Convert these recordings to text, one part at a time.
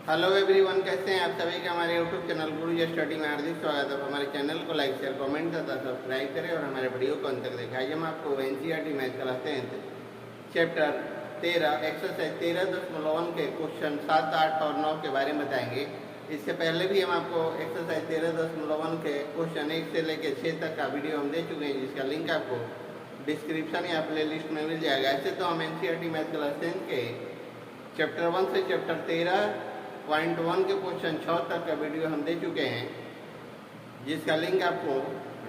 Hello everyone, कैसे हैं आप सभी का हमारे यूट्यूब चैनल गुरु स्टडी में हार्दिक स्वागत है। हमारे चैनल को लाइक शेयर कमेंट तथा सब्सक्राइब करें और हमारे वीडियो को अंत तक दिखाइए। हम आपको NCERT math class 10 chapter 13 exercise 13.1 के क्वेश्चन 7, 8 और 9 के बारे में बताएंगे। इससे पहले भी हम आपको एक्सरसाइज 13.1 के क्वेश्चन 1 से लेकर 6 तक का वीडियो हम दे चुके हैं, जिसका लिंक आपको डिस्क्रिप्शन या प्ले लिस्ट में मिल जाएगा। ऐसे तो हम एनसीईआरटी मैथ क्लास 10 के चैप्टर 1 से चैप्टर 13.1 के क्वेश्चन 6 तक का वीडियो हम दे चुके हैं, जिसका लिंक आपको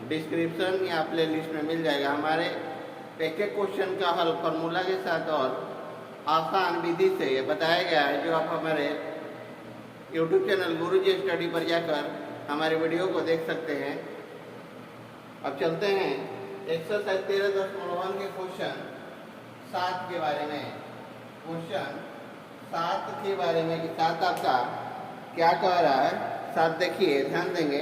डिस्क्रिप्शन या प्ले लिस्ट में मिल जाएगा। हमारे एक एक क्वेश्चन का हल फार्मूला के साथ और आसान विधि से बताया गया है, जो आप हमारे यूट्यूब चैनल गुरुजी स्टडी पर जाकर हमारे वीडियो को देख सकते हैं। अब चलते हैं एक्सरसाइज 13.1 के क्वेश्चन 7 के बारे में। क्वेश्चन 7 के बारे में कि 7 आपका क्या कह रहा है। 7 देखिए, ध्यान देंगे।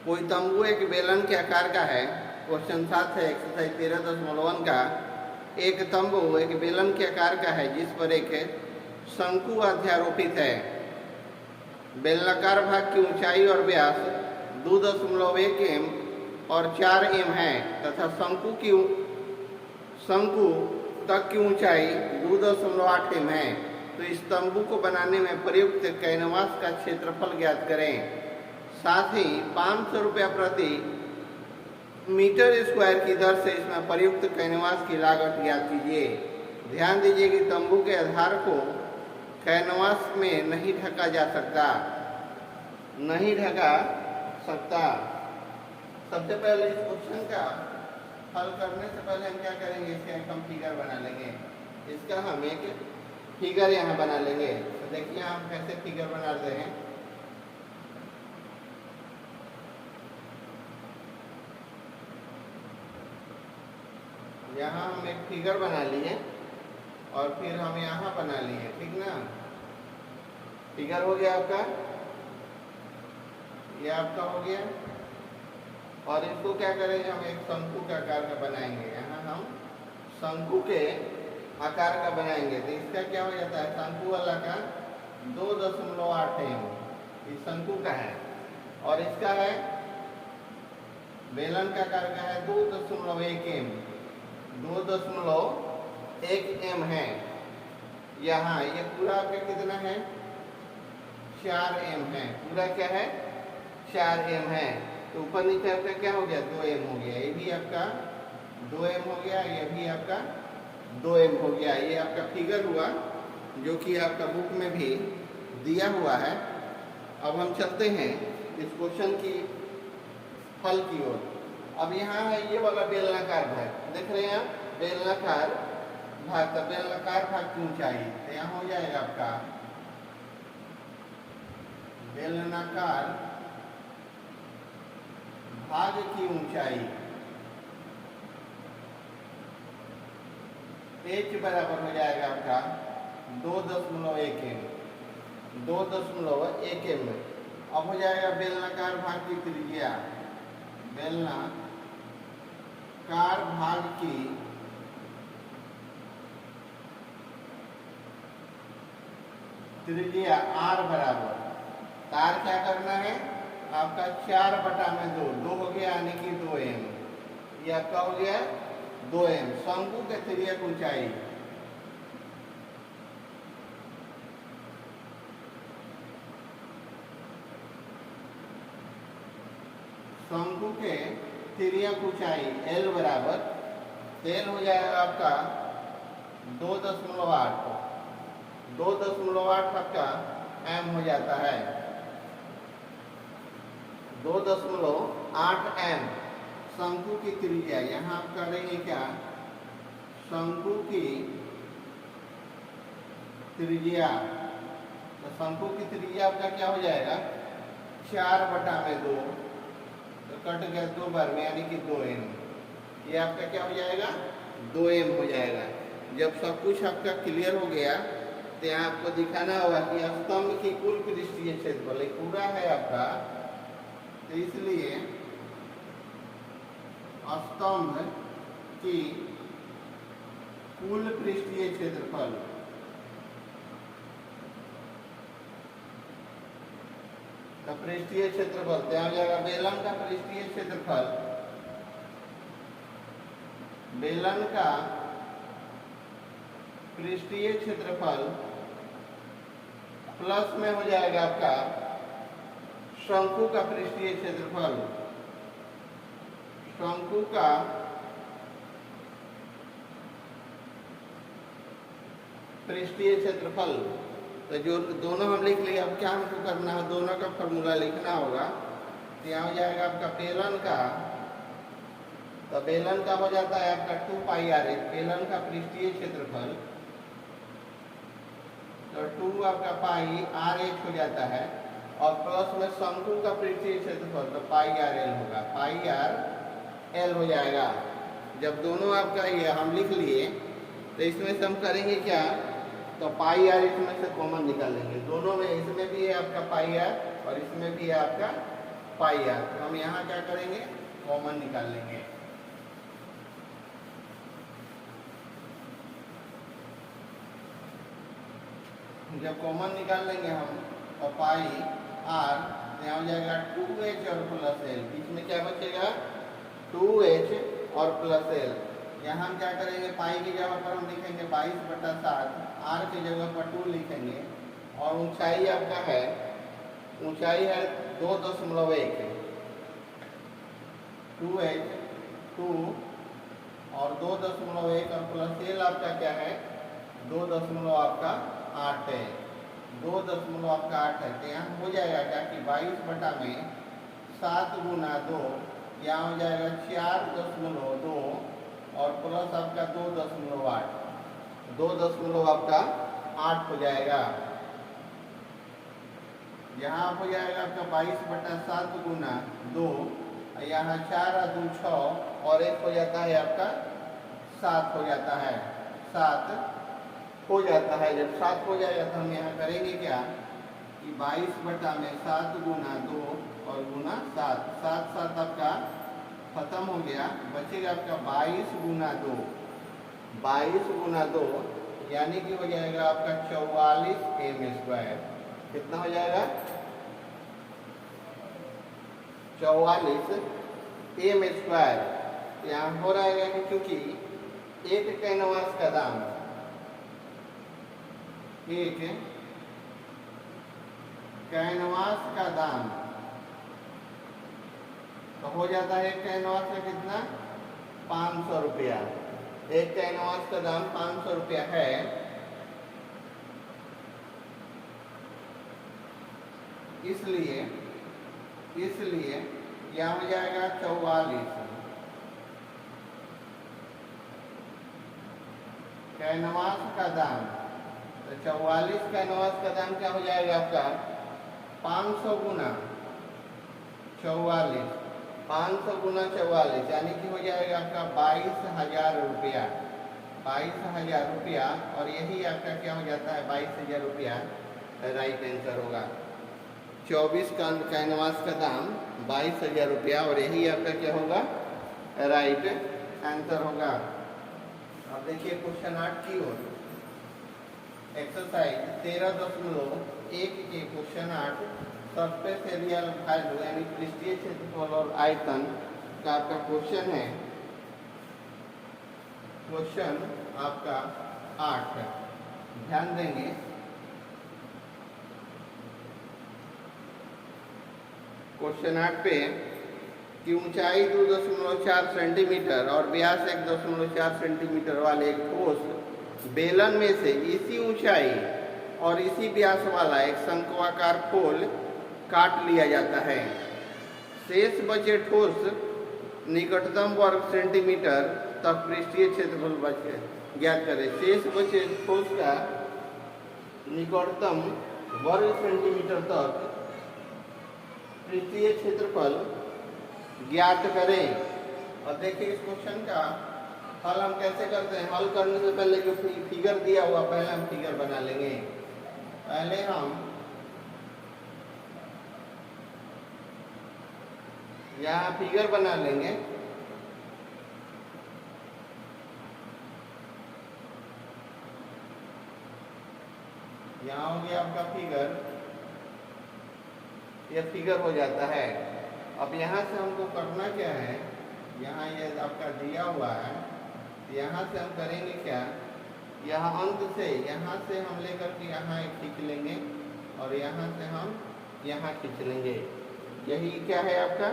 कोई तंबू एक बेलन के आकार का है। क्वेश्चन 7 है एक्सरसाइज 13.1 का। एक तंबू एक बेलन के आकार का है, जिस पर एक शंकु अध्यारोपित है। बेलनाकार भाग की ऊंचाई और व्यास 2.1 एम और 4 एम है तथा शंकु तक की ऊंचाई 2.8 एम है। तो इस तंबू को बनाने में प्रयुक्त कैनवास का क्षेत्रफल ज्ञात करें। साथ ही 500 रुपया प्रति मीटर स्क्वायर की दर से इसमें प्रयुक्त कैनवास की लागत ज्ञात कीजिए। ध्यान दीजिए कि तंबू के आधार को कैनवास में नहीं ढका जा सकता, सबसे पहले इस क्वेश्चन का हल करने से पहले हम क्या करेंगे, इसका हम फिगर बना लेंगे। इसका हम एक फिगर यहाँ बना लेंगे। तो देखिए हम कैसे फिगर बनाते हैं। यहाँ हम एक फिगर बना लिए और फिर हम यहाँ बना लिए, ठीक ना। फिगर हो गया आपका, ये आपका हो गया। और इसको क्या करेंगे, हम एक शंकु के आकार का बनाएंगे। यहाँ हम शंकु के आकार का बनाएंगे। तो इसका क्या हो जाता है, शंकु वाला का 2.8 एम इस शंकु का है, और इसका है बेलन का आकार का है 2.1 एम, 2.1 एम है। यहाँ ये पूरा आपका कितना है, 4 एम है। पूरा क्या है, 4 एम है। तो ऊपर नीचे आपका क्या हो गया, 2 एम हो गया। ये भी आपका 2 एम हो गया, ये भी आपका 2 एम हो गया। ये आपका फिगर हुआ, जो कि आपका बुक में भी दिया हुआ है। अब हम चलते हैं इस क्वेश्चन की हल की ओर। अब यहाँ है ये वाला बेलनाकार भाग, देख रहे हैं आप, बेलनाकार भाग का बेलनाकार भाग की ऊंचाई। तो यहाँ हो जाएगा आपका बेलनाकार भाग की ऊंचाई h बराबर हो जाएगा आपका 2.1 एम, 2.1 एम। अब हो जाएगा बेलनाकार भाग की त्रिज्या, बेलनाकार भाग की त्रिज्या r बराबर, तार क्या करना है आपका 4/2, 2 हो गया, यानी कि 2 एम। ये आपका हो गया 2 एम। शंकु के त्रिज्यक ऊंचाई शंकु के तिर्यक ऊंचाई L बराबर, L हो जाएगा आपका 2.8, 2.8 आपका m हो जाता है, 2.8 एम शंकु की त्रिज्या। यहाँ आप करेंगे क्या, शंकु की त्रिज्या। तो शंकु की त्रिज्या आपका क्या हो जाएगा, 4/2, तो कट गया 2 बार में, यानी कि 2 एम। ये आपका क्या हो जाएगा, 2 एम हो जाएगा। जब सब कुछ आपका क्लियर हो गया, तो यहाँ आपको दिखाना होगा कि स्तंभ की कुल पृष्ठीय क्षेत्रफल पूरा है आपका। तो इसलिए स्तंभ की कुल पृष्ठीय क्षेत्रफल तो पृष्ठीय क्षेत्रफल क्या हो जाएगा? बेलन का पृष्ठीय क्षेत्रफल, बेलन का पृष्ठीय क्षेत्रफल प्लस में हो जाएगा आपका शंकु का पृष्ठीय क्षेत्रफल, शंकु का पृष्ठीय क्षेत्रफल। तो जो दोनों हम लिख लिए, अब क्या हमको करना है? दोनों का फॉर्मूला लिखना होगा। तो यहाँ हो जाएगा आपका बेलन का, तो बेलन का हो जाता है आपका 2 पाई आर एच, बेलन का पृष्ठीय क्षेत्रफल, तो 2 आपका पाई आर एच हो जाता है, और प्लस में शंकु का पृष्ठीय क्षेत्रफल, तो पाई आर एल होगा, पाई आर एल हो जाएगा। जब दोनों आपका ये हम लिख लिए, तो इसमें से हम करेंगे क्या? तो पाई आर इसमें से कॉमन निकालेंगे, दोनों में, इसमें भी है आपका पाई आर और इसमें भी है आपका पाई आर। तो हम यहाँ क्या करेंगे? कॉमन निकाल लेंगे। जब कॉमन निकाल लेंगे हम, तो पाई आर यहाँ हो जाएगा 2h और प्लस एल, बीच में क्या बचेगा? 2h और प्लस एल। यहाँ हम क्या करेंगे? पाई की जगह पर हम लिखेंगे 22/7, आर की जगह पर 2 लिखेंगे, और ऊंचाई आपका है, ऊंचाई है 2.1, 2h 2 और 2.1 और प्लस एल आपका क्या है? 2.8 है, 2.8 है। तो यहाँ हो जाएगा क्या कि 22/7 गुना 2, यहाँ हो जाएगा 4.2 और प्लस आपका 2.8, 2.8 हो जाएगा। यहाँ हो जाएगा आपका 22/7 गुना 2, यहाँ 4 और 2 6 और 1 हो जाता है आपका 7 हो जाता है, 7 हो जाता है। जब 7 हो जाएगा तो हम यहाँ करेंगे क्या कि 22/7 गुना 2 और गुना 7, 7 7 आपका खत्म हो गया, बचेगा आपका 22 गुना 2, 22 गुना 2 यानी कि हो जाएगा आपका 44 m²। कितना हो जाएगा? 44 m²। यहाँ हो रहा है कि क्योंकि एक कैनवास का दाम, एक कैनवास का दाम तो हो जाता है, एक कैनवास का कितना? 500 रुपया। एक कैनवास का दाम 500 रुपया है। इसलिए यहाँ हो जाएगा 44 कैनवास का दाम। तो 44 कैनवास का दाम क्या हो जाएगा आपका? 500 गुना 44, 500 गुना 44 यानी कि हो जाएगा आपका 22,000 रुपया, 22,000 रुपया। और यही आपका क्या हो जाता है? 22,000 रुपया राइट आंसर होगा। 24 का कैनवास का दाम 22,000 रुपया, और यही आपका क्या होगा? राइट आंसर होगा। अब देखिए क्वेश्चन 8 की ओर, एक्सरसाइज 13.1 के क्वेश्चन 8, सरफेस एरिया वैल्यू यानी पृष्ठीय क्षेत्रफल और आयतन का आपका क्वेश्चन है। क्वेश्चन आपका 8 है, ध्यान देंगे। क्वेश्चन 8 पे कि ऊंचाई 2.4 सेंटीमीटर और व्यास 1.4 सेंटीमीटर वाले एक ठोस बेलन में से इसी ऊंचाई और इसी व्यास वाला एक शंक्वाकार खोल काट लिया जाता है। शेष बचे ठोस निकटतम वर्ग सेंटीमीटर तक पृष्ठीय क्षेत्रफल बचे ज्ञात करें। शेष बचे ठोस का निकटतम वर्ग सेंटीमीटर तक पृष्ठीय क्षेत्रफल ज्ञात करें। और देखिए इस क्वेश्चन का हल हम कैसे करते हैं। हल करने से पहले जो फिगर दिया हुआ, पहले हम फिगर बना लेंगे। पहले हम यहाँ फिगर बना लेंगे। यहाँ हो गया आपका फिगर। ये फिगर हो जाता है। अब यहाँ से हमको करना क्या है, यहाँ ये आपका दिया हुआ है, यहाँ से हम करेंगे क्या, यहाँ अंत से यहाँ से हम लेकर के यहाँ एक खींच लेंगे और यहाँ से हम यहाँ खींच लेंगे। यही क्या है आपका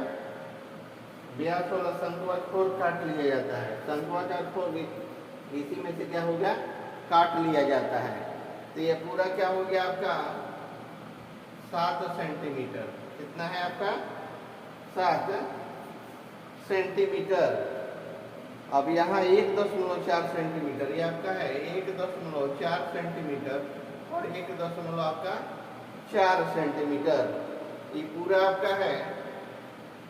व्यास वाला शंकुआ छोर काट लिया जाता है। शंकुआ का छोर इसी में से क्या हो गया, काट लिया जाता है। तो ये पूरा क्या हो गया आपका 7 सेंटीमीटर। कितना है आपका 7 सेंटीमीटर। अब यहाँ 1.4 सेंटीमीटर ये आपका है 1.4 सेंटीमीटर और 1 आपका 4 सेंटीमीटर। ये पूरा आपका है,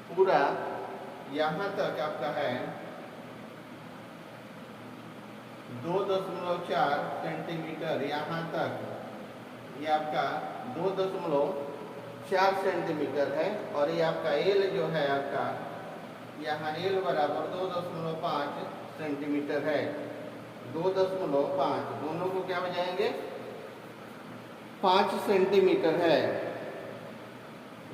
पूरा यहाँ तक आपका है 2.4 सेंटीमीटर। यहाँ तक ये आपका 2.4 सेंटीमीटर है और ये आपका एल जो है आपका यहाँ एल बराबर 2.5 सेंटीमीटर है। 2.5 दोनों को क्या हो जाएंगे 5 सेंटीमीटर है।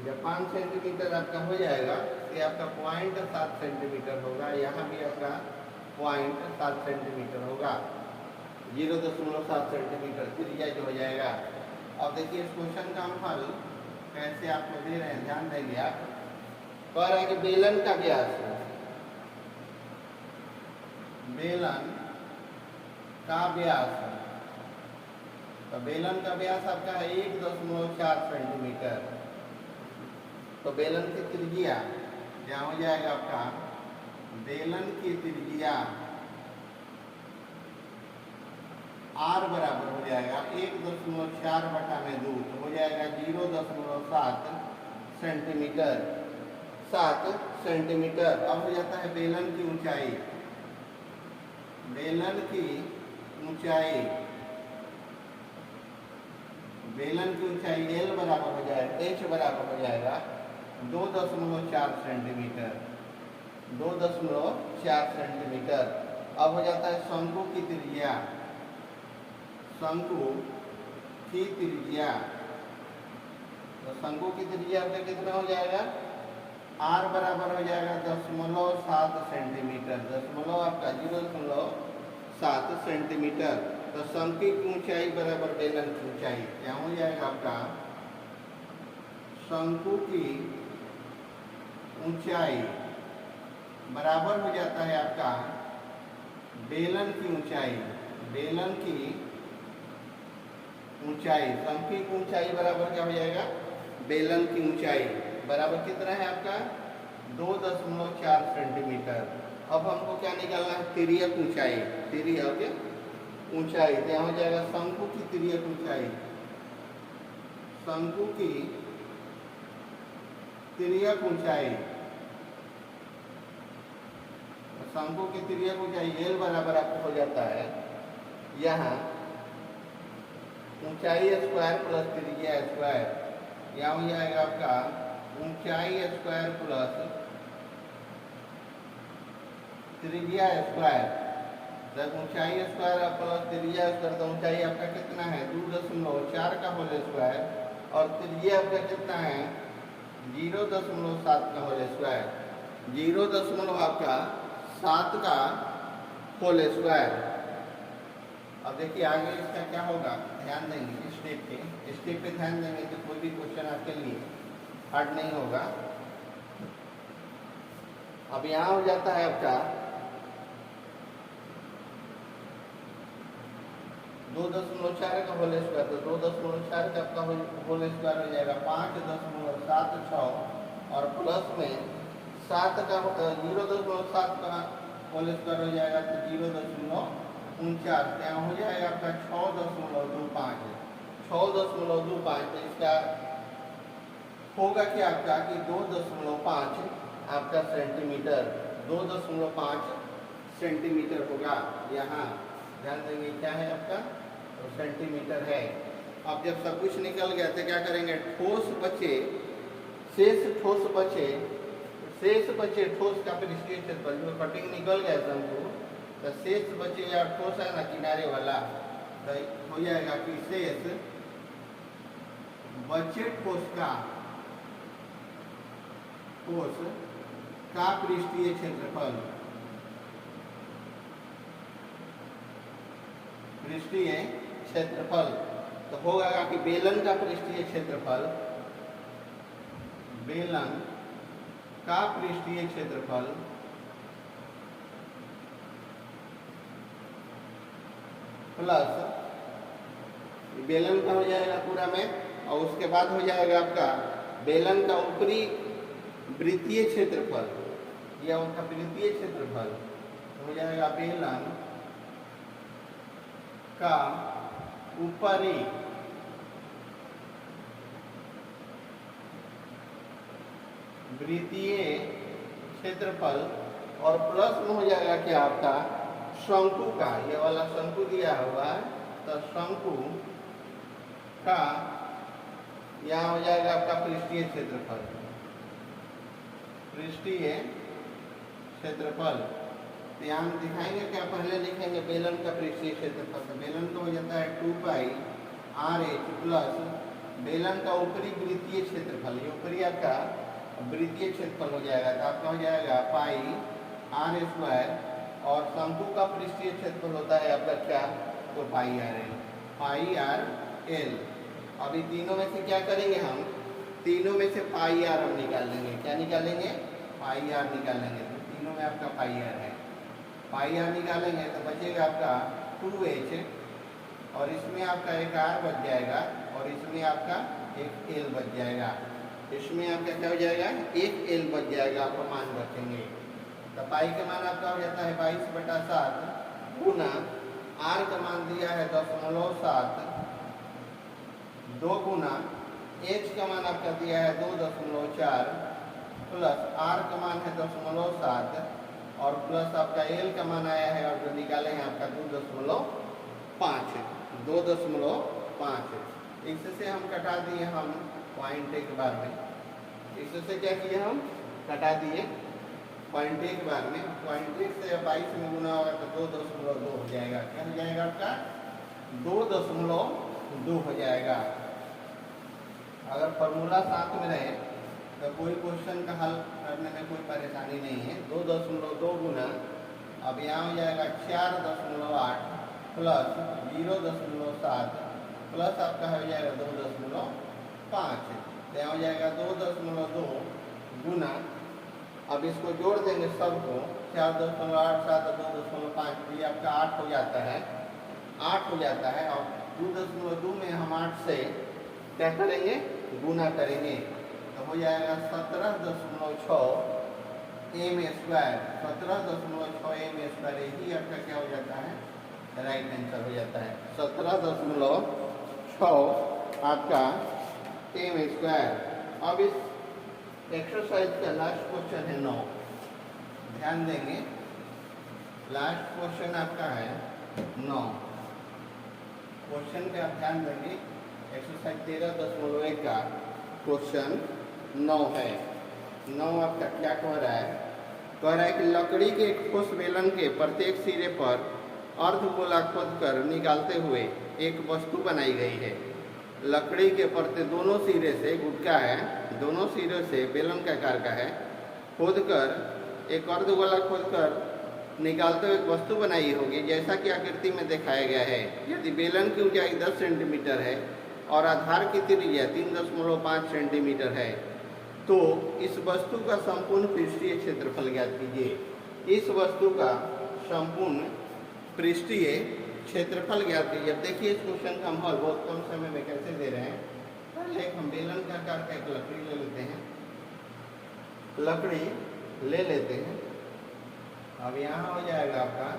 जब 5 सेंटीमीटर आपका हो जाएगा तो ये आपका 0.7 सेंटीमीटर होगा। यहाँ भी आपका 0.7 सेंटीमीटर होगा। 0.7 सेंटीमीटर त्रिज्या जो हो जाएगा। अब देखिए इस क्वेश्चन का हम हल कैसे आपको दे रहे हैं, ध्यान देंगे आप। कह रहे हैं कि बेलन का व्यास, बेलन का व्यास, तो बेलन का व्यास आपका है 1.4 सेंटीमीटर। तो बेलन की त्रिज्या क्या हो जाएगा आपका, बेलन की त्रिज्या R बराबर हो जाएगा 1.4/2 तो हो जाएगा 0.7 सेंटीमीटर। 7 सेंटीमीटर। अब हो जाता है बेलन की ऊंचाई। बेलन की ऊंचाई, बेलन की ऊंचाई L बराबर हो जाएगा, H बराबर हो जाएगा 2.4 सेंटीमीटर। 2.4 सेंटीमीटर। अब हो जाता है शंकु की त्रिज्या। शंकु की त्रिज्या, तो शंकु की त्रिज्या आपका कितना हो जाएगा, R बराबर हो जाएगा 0.7 सेंटीमीटर। दशमलव आपका 0.7 सेंटीमीटर। तो शंकु की ऊंचाई बराबर बेलन की ऊंचाई क्या हो जाएगा आपका, शंकु की ऊंचाई बराबर हो जाता है आपका बेलन की ऊंचाई। बेलन की ऊंचाई, शंकु की ऊंचाई बराबर क्या हो जाएगा, बेलन की ऊंचाई बराबर कितना है आपका 2.4 सेंटीमीटर। अब हमको क्या निकालना है, तिर्यक ऊंचाई। तिर्यक ऊंचाई तो यहाँ हो जाएगा शंकु की तिर्यक ऊंचाई। शंकु की तिर्यक ऊंचाई, शंकु की तिर्यक ऊंचाई L बराबर आपको हो जाता है यहाँ ऊंचाई स्क्वायर प्लस त्रिज्या स्क्वायर। यहाँ हो जाएगा आपका ऊंचाई स्क्वायर प्लस त्रिज्या स्क्वायर। जब ऊंचाई स्क्वायर प्लस त्रिज्या स्क्वायर तो ऊंचाई आपका कितना है 2.4 का होल स्क्वायर और त्रिज्या आपका कितना है 0.7 का होल स्क्वायर। 0.7 का होल स्क्वायर। अब देखिए आगे इसका क्या होगा, ध्यान देंगे स्टेप पे ध्यान देंगे तो कोई भी क्वेश्चन आपके लिए हार्ड नहीं होगा। अब यहाँ हो जाता है आपका 2.4 का होल स्क्वायर, तो 2.4 का आपका होल स्क्वायर हो जाएगा 5.76 और प्लस में 7 का 0.7 का होल स्क्वायर हो जाएगा तो 0.49। क्या हो जाएगा आपका 6.25। 6.25 तो इसका होगा क्या आपका कि 2.5 आपका सेंटीमीटर, 2.5 सेंटीमीटर होगा। यहाँ ध्यान देंगे क्या है आपका तो सेंटीमीटर है। अब जब सब कुछ निकल गया तो क्या करेंगे, ठोस बचे, शेष ठोस बचे, शेष बचे ठोस का फिर स्टेट पर जो कटिंग निकल गया शंकु तो शेष बचे या ठोस है ना किनारे वाला तो हो जाएगा कि शेष बचे ठोस का कोश का पृष्ठीय क्षेत्रफल, पृष्ठीय क्षेत्रफल तो होगा कि बेलन का पृष्ठीय क्षेत्रफल, बेलन का पृष्ठीय क्षेत्रफल प्लस बेलन का हो जाएगा पूरा में, और उसके बाद हो जाएगा आपका बेलन का ऊपरी वृत्तीय क्षेत्रफल या उनका वृत्तीय क्षेत्रफल हो जाएगा बेलन का ऊपरी वृत्तीय क्षेत्रफल और प्लस में हो जाएगा क्या आपका शंकु का, ये वाला शंकु दिया हुआ है तो शंकु का यहाँ हो जाएगा आपका पृष्ठीय क्षेत्रफल, पृष्ठीय क्षेत्रफल। तो यहाँ हम दिखाएंगे क्या, पहले लिखेंगे बेलन का पृष्ठीय क्षेत्रफल, तो बेलन का हो जाता है 2 पाई RH प्लस बेलन का ऊपरी वृत्तीय क्षेत्रफल, ये ऊपरी आपका वृत्तीय क्षेत्रफल हो जाएगा तो आपका हो जाएगा पाई R स्क्वायर, और शंकु का पृष्ठीय क्षेत्रफल होता है आपका क्या, तो पाई RL, पाई RL। अभी तीनों में से क्या करेंगे हम, तीनों में से पाई R हम निकाल लेंगे, क्या निकालेंगे, पाई R निकालेंगे, तो तीनों में आपका पाई R है, पाई R निकालेंगे तो बचेगा आपका 2H, और इसमें आपका एक R बच जाएगा और इसमें आपका एक L बच जाएगा, इसमें आपका क्या हो जाएगा, एक L बच जाएगा, आपका मान रखेंगे तो पाई का मान आपका हो जाता है 22/7 गुना R का मान दिया है 0.7, 2 गुना H का मान आपका दिया है 2.4 प्लस R का मान है 0.7 और प्लस आपका L का मान आया है और जो निकाले हैं आपका 2.5, 2.5। इससे हम कटा दिए हम पॉइंट एक बार में, इससे क्या किए हम कटा दिए पॉइंट एक बार में, पॉइंट एक से 22 में गुना होगा तो 2.2 हो जाएगा, क्या हो जाएगा आपका 2.2 हो जाएगा। अगर फॉर्मूला साथ में रहे तो कोई क्वेश्चन का हल करने में कोई परेशानी नहीं है। 2.2 गुना अब यहाँ हो जाएगा 4.8 प्लस 0.7 प्लस आपका हो जाएगा 2.5, यहाँ हो जाएगा 2.2 गुना, अब इसको जोड़ देंगे सबको, 4.8 7 2.5, ये आपका 8 हो जाता है, 8 हो जाता है। और 2.2 में हम 8 से क्या करेंगे, गुना करेंगे तो हो जाएगा 17.6 m स्क्वायर, 17.6 m स्क्वायर, यही आपका क्या हो जाता है, राइट आंसर हो जाता है 17.6 आपका m स्क्वायर। अब इस एक्सरसाइज का लास्ट क्वेश्चन है 9, ध्यान देंगे, लास्ट क्वेश्चन आपका है 9, क्वेश्चन का ध्यान देंगे, एक्सरसाइज 13.1 का क्वेश्चन 9 है। 9 आपका क्या कह रहा है, कह रहा है कि लकड़ी के ठोस बेलन के प्रत्येक सिरे पर अर्धगोला खोदकर निकालते हुए एक वस्तु बनाई गई है। लकड़ी के प्रत्येक दोनों सिरे से, गुटका है, दोनों सिरों से बेलन का आकार का है, खोदकर एक अर्धगोला खोदकर निकालते हुए एक वस्तु बनाई होगी जैसा कि आकृति में दिखाया गया है। यदि बेलन की ऊंचाई 10 सेंटीमीटर है और आधार की त्रिज्या 3.5 सेंटीमीटर है तो इस वस्तु का संपूर्ण पृष्ठीय क्षेत्रफल ज्ञात कीजिए। इस वस्तु का संपूर्ण पृष्ठीय क्षेत्रफल ज्ञात कीजिए। अब देखिए इस क्वेश्चन का हम हल बहुत कम समय में कैसे दे रहे हैं। पहले हम बेलन का आकार का एक लकड़ी ले लेते हैं, लकड़ी ले लेते हैं। अब यहाँ हो जाएगा आपका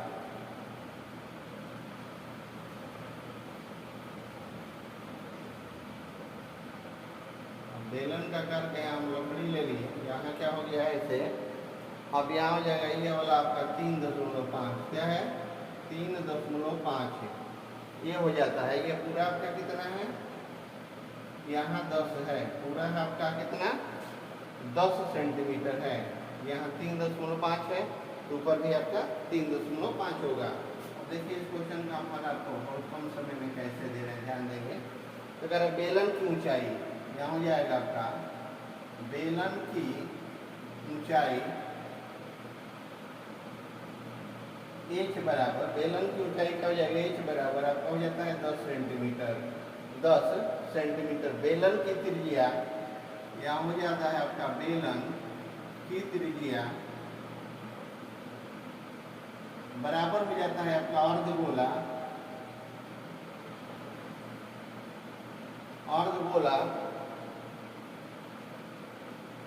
बेलन का आकार का हम लकड़ी ले लिए, यहाँ क्या हो गया है इसे, अब यहाँ हो जाएगा ये वाला आपका 3.5, क्या है 3.5 है, ये हो जाता है। ये पूरा आपका कितना है, यहाँ 10 है, पूरा आपका कितना 10 सेंटीमीटर है, यहाँ 3.5 है, ऊपर भी आपका 3.5 होगा। अब देखिए इस क्वेश्चन का हमारा आपको बहुत कम समय में कैसे दे रहे हैं, ध्यान देंगे। तो अगर बेलन की ऊंचाई यहाँ हो जाएगा आपका बेलन की ऊंचाई h बराबर, बेलन की ऊंचाई क्या हो जाएगा, h बराबर आपका हो जाता है 10 सेंटीमीटर। 10 सेंटीमीटर बेलन की त्रिज्या, या हो जाता है आपका बेलन की त्रिज्या बराबर हो जाता है आपका अर्धगोला, अर्धगोला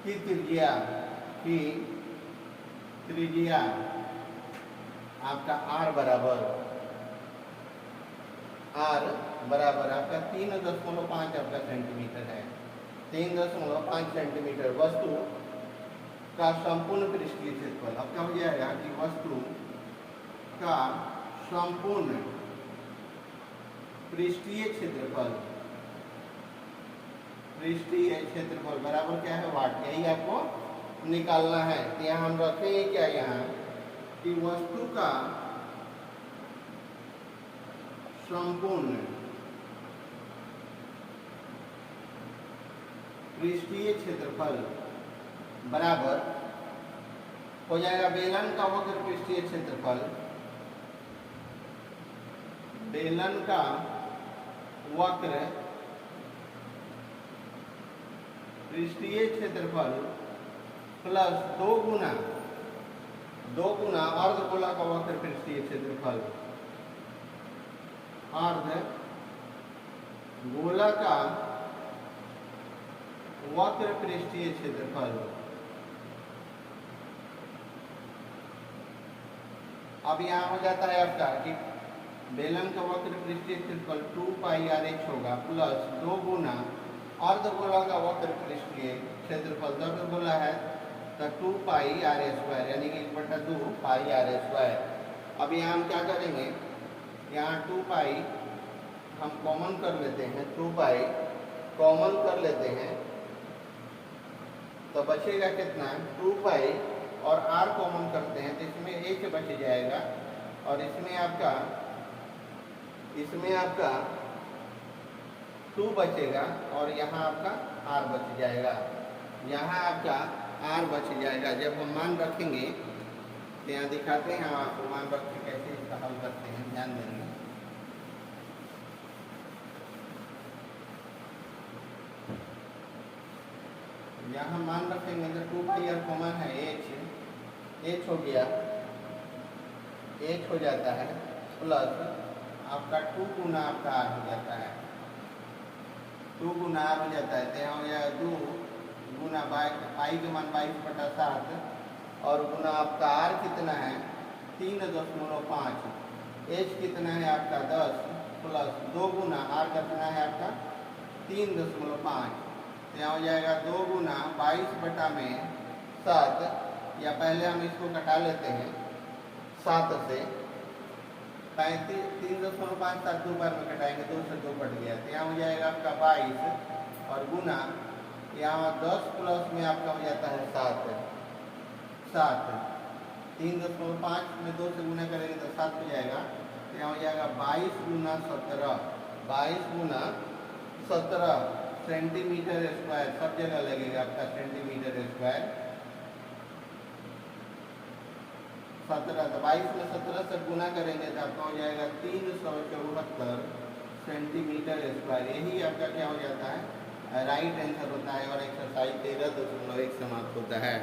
की त्रिज्या, की त्रिज्या आपका r बराबर, r बराबर आपका 3.5 आपका सेंटीमीटर है। 3.5 सेंटीमीटर वस्तु का संपूर्ण पृष्ठीय क्षेत्रफल। अब क्या हो जाएगा कि वस्तु का संपूर्ण पृष्ठीय क्षेत्रफल, पृष्ठीय क्षेत्रफल बराबर क्या है, वाट। यही आपको निकालना है। तो यहाँ हम रखेंगे क्या, यहाँ कि वस्तु का संपूर्ण पृष्ठीय क्षेत्रफल बराबर हो जाएगा बेलन का वक्र पृष्ठीय क्षेत्रफल, बेलन का वक्र पृष्ठीय क्षेत्रफल प्लस 2 गुना अर्धगोला का वक्र पृष्ठीय क्षेत्रफल, अर्धगोला का वक्र पृष्ठीय क्षेत्रफल। अब यहाँ हो जाता है आपका कि बेलन का वक्र पृष्ठीय क्षेत्रफल 2 पाई आर एच होगा प्लस 2 गुना अर्धगोला का वक्र पृष्ठीय क्षेत्रफल, अर्धगोला है तो 2 पाई आर ए स्क्वायर, यानी कि 1/2 पाई आर ए स्क्वायर। अब यहाँ हम क्या करेंगे, यहाँ 2 पाई हम कॉमन कर लेते हैं, 2 पाई कॉमन कर लेते हैं तो बचेगा कितना, 2 पाई और r कॉमन करते हैं तो इसमें h बच जाएगा और इसमें आपका 2 बचेगा और यहाँ आपका r बच जाएगा, यहाँ आपका r बच जाएगा। जब हम मान रखेंगे तो यहाँ दिखाते हैं हम आपको मान रख के कैसे इसका हल करते हैं, ध्यान देंगे। यहाँ मान रखेंगे तो 2 पाई r कॉमन है, h हो गया, h हो जाता है प्लस आपका 2 गुना आपका r हो जाता है, 2 गुना r हो जाता है। तो यहाँ हो जाएगा 2 गुना पाई के मान 22/7 और गुना आपका r कितना है 3.5, h कितना है आपका 10 प्लस 2 गुना r कितना है आपका 3.5। यहाँ हो जाएगा 2 गुना 22/7, या पहले हम इसको कटा लेते हैं 7 से, 3.5 7 2 बार में कटाएंगे, 2 से 2 कट गया। तो यहाँ हो जाएगा आपका 22 और गुना यहाँ 10 प्लस में आपका हो जाता है 7, 3.5 में 2 से गुना करेंगे तो 7 हो जाएगा। तो यहाँ हो जाएगा 22 गुना 17 सेंटीमीटर स्क्वायर, सब जगह लगेगा आपका सेंटीमीटर स्क्वायर। 17 तो 22 में 17 से गुना करेंगे तो आपका हो जाएगा 374 सेंटीमीटर स्क्वायर। यही आपका क्या हो जाता है, राइट आंसर होता है और एक्सरसाइज 13.1 समाप्त होता है।